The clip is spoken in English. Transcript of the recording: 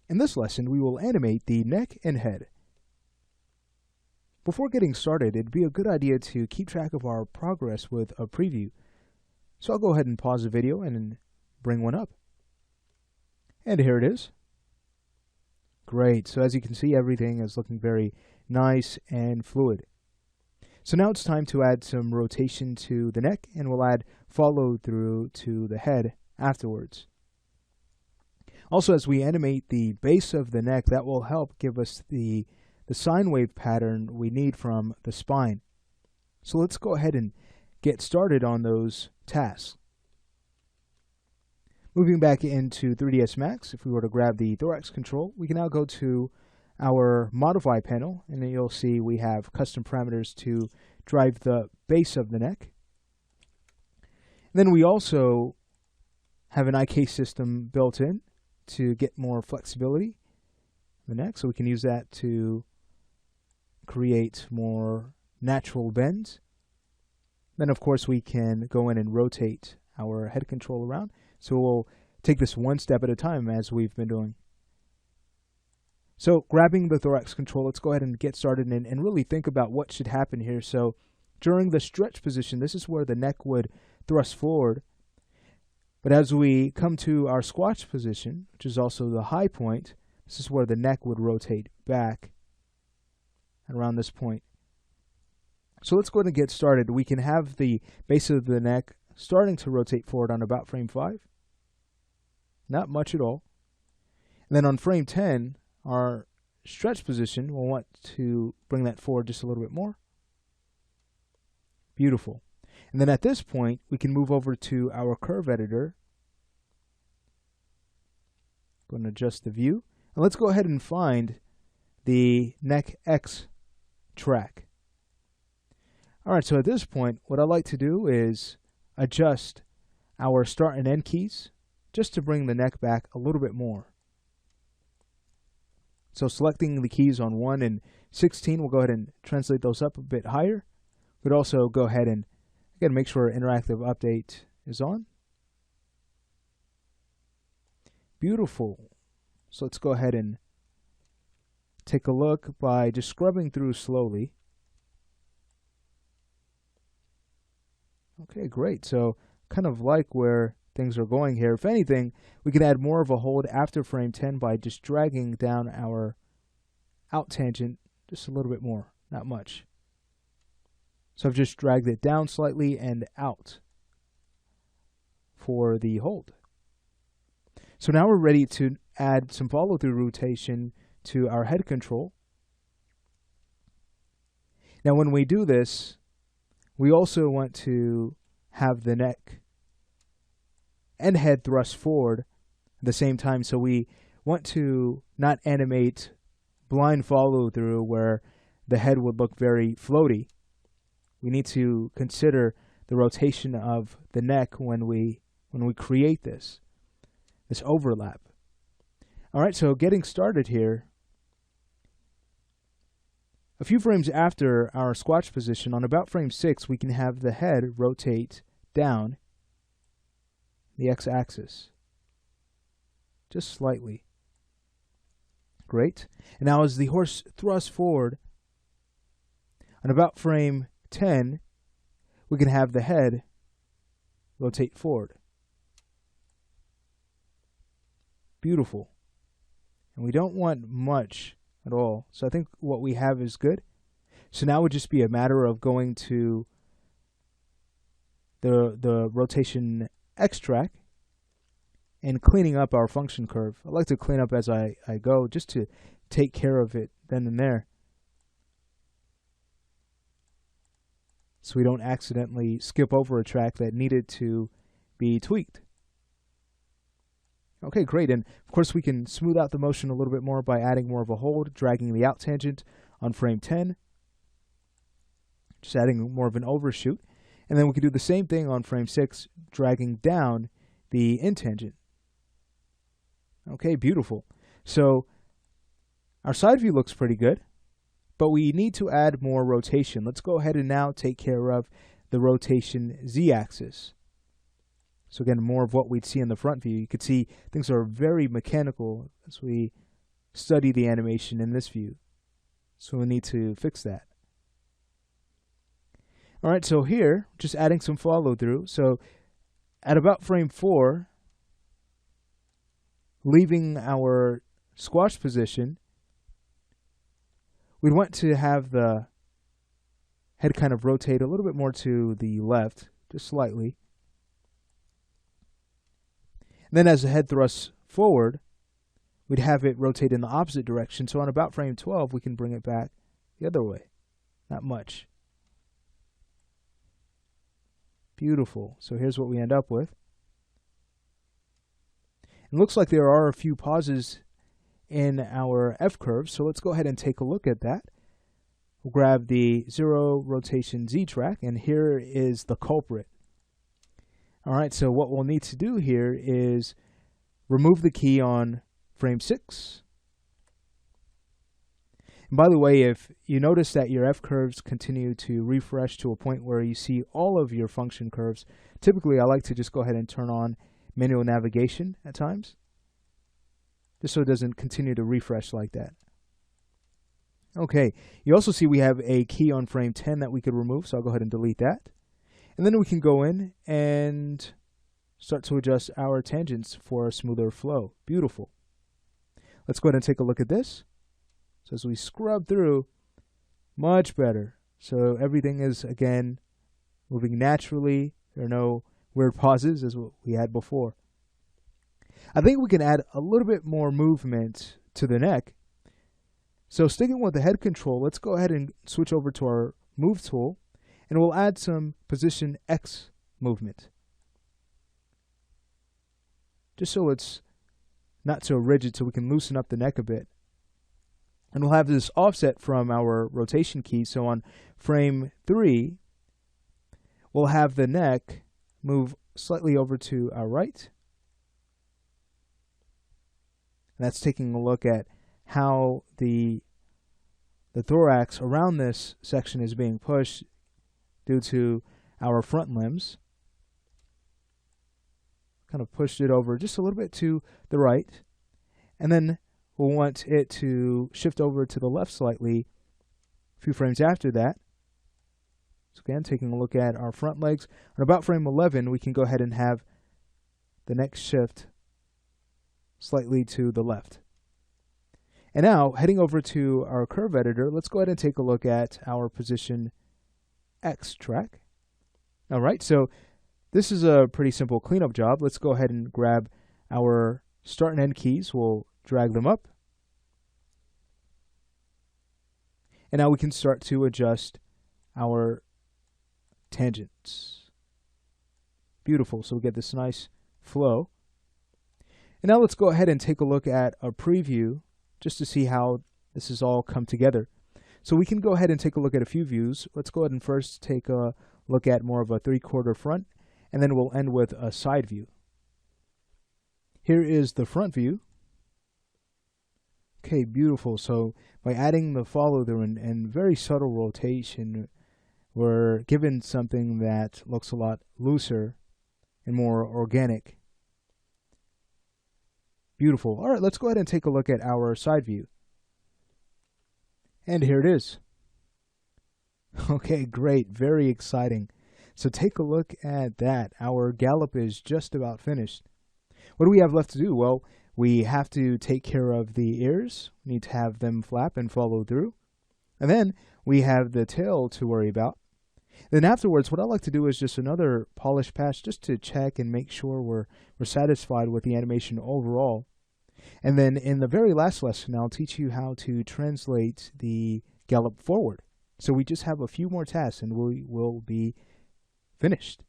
In this lesson, we will animate the neck and head. Before getting started, it'd be a good idea to keep track of our progress with a preview. So I'll go ahead and pause the video and bring one up. And here it is. Great. So as you can see, everything is looking very nice and fluid. So now it's time to add some rotation to the neck, and we'll add follow through to the head afterwards. Also, as we animate the base of the neck, that will help give us the sine wave pattern we need from the spine. So let's go ahead and get started on those tasks. Moving back into 3ds Max, if we were to grab the thorax control, we can now go to our modify panel, and then you'll see we have custom parameters to drive the base of the neck. And then we also have an IK system built in to get more flexibility in the neck, so we can use that to create more natural bends. Then of course we can go in and rotate our head control around. So we'll take this one step at a time as we've been doing. So grabbing the thorax control, let's go ahead and get started and really think about what should happen here. So during the stretch position, this is where the neck would thrust forward. But as we come to our squatch position, which is also the high point, this is where the neck would rotate back around this point. So let's go ahead and get started. We can have the base of the neck starting to rotate forward on about frame 5. Not much at all. And then on frame 10, our stretch position, we'll want to bring that forward just a little bit more. Beautiful. And then at this point, we can move over to our curve editor. Go and adjust the view. And let's go ahead and find the neck X track. Alright, so at this point, what I'd like to do is adjust our start and end keys just to bring the neck back a little bit more. So selecting the keys on 1 and 16, we'll go ahead and translate those up a bit higher. We'd also go ahead and again make sure interactive update is on. Beautiful. So let's go ahead and take a look by just scrubbing through slowly. Okay, great. So kind of like where things are going here. If anything, we can add more of a hold after frame 10 by just dragging down our out tangent just a little bit more, not much. So I've just dragged it down slightly and out for the hold. So now we're ready to add some follow-through rotation to our head control. Now when we do this, we also want to have the neck and head thrust forward at the same time. So we want to not animate blind follow-through where the head would look very floaty. We need to consider the rotation of the neck when we create this overlap. Alright, so getting started here. A few frames after our squatch position, on about frame 6, we can have the head rotate down the x-axis just slightly. Great. And now as the horse thrusts forward, on about frame 10, we can have the head rotate forward. Beautiful. And we don't want much at all. So I think what we have is good. So now it would just be a matter of going to the rotation X track and cleaning up our function curve. I like to clean up as I go just to take care of it then and there, so we don't accidentally skip over a track that needed to be tweaked. Okay, great. And of course we can smooth out the motion a little bit more by adding more of a hold, dragging the out tangent on frame 10. Just adding more of an overshoot. And then we can do the same thing on frame 6, dragging down the in tangent. Okay, beautiful. So our side view looks pretty good, but we need to add more rotation. Let's go ahead and now take care of the rotation z-axis. So again, more of what we'd see in the front view. You could see things are very mechanical as we study the animation in this view. So we need to fix that. Alright, so here, just adding some follow through. So at about frame 4, leaving our squash position, we'd want to have the head kind of rotate a little bit more to the left, just slightly. And then as the head thrusts forward, we'd have it rotate in the opposite direction. So on about frame 12, we can bring it back the other way. Not much. Beautiful. So here's what we end up with. It looks like there are a few pauses in our F-curve, so let's go ahead and take a look at that. We'll grab the 0 rotation Z track, and here is the culprit. Alright, so what we'll need to do here is remove the key on frame 6. And by the way, if you notice that your F-curves continue to refresh to a point where you see all of your function curves, typically I like to just go ahead and turn on manual navigation at times, just so it doesn't continue to refresh like that. Okay, you also see we have a key on frame 10 that we could remove, so I'll go ahead and delete that. And then we can go in and start to adjust our tangents for a smoother flow. Beautiful. Let's go ahead and take a look at this. So as we scrub through, much better. So everything is, again, moving naturally. There are no weird pauses as what we had before. I think we can add a little bit more movement to the neck. So sticking with the head control, let's go ahead and switch over to our move tool, and we'll add some position X movement. Just so it's not so rigid, so we can loosen up the neck a bit. And we'll have this offset from our rotation key. So on frame 3, we'll have the neck move slightly over to our right. And that's taking a look at how the thorax around this section is being pushed due to our front limbs. Kind of pushed it over just a little bit to the right. And then we'll want it to shift over to the left slightly a few frames after that. So again, taking a look at our front legs. On about frame 11, we can go ahead and have the neck shift slightly to the left. And now, heading over to our curve editor, let's go ahead and take a look at our position X track. All right, so this is a pretty simple cleanup job. Let's go ahead and grab our start and end keys. We'll drag them up. And now we can start to adjust our tangents. Beautiful, so we get this nice flow. And now let's go ahead and take a look at a preview just to see how this has all come together. So we can go ahead and take a look at a few views. Let's go ahead and first take a look at more of a 3/4 front, and then we'll end with a side view. Here is the front view. Okay, beautiful. So by adding the follow through and very subtle rotation, we're given something that looks a lot looser and more organic. Beautiful. All right, let's go ahead and take a look at our side view. And here it is. Okay, great. Very exciting. So take a look at that. Our gallop is just about finished. What do we have left to do? Well, we have to take care of the ears. We need to have them flap and follow through. And then we have the tail to worry about. Then afterwards, what I like to do is just another polish pass just to check and make sure we're satisfied with the animation overall. And then in the very last lesson, I'll teach you how to translate the gallop forward. So we just have a few more tasks and we will be finished.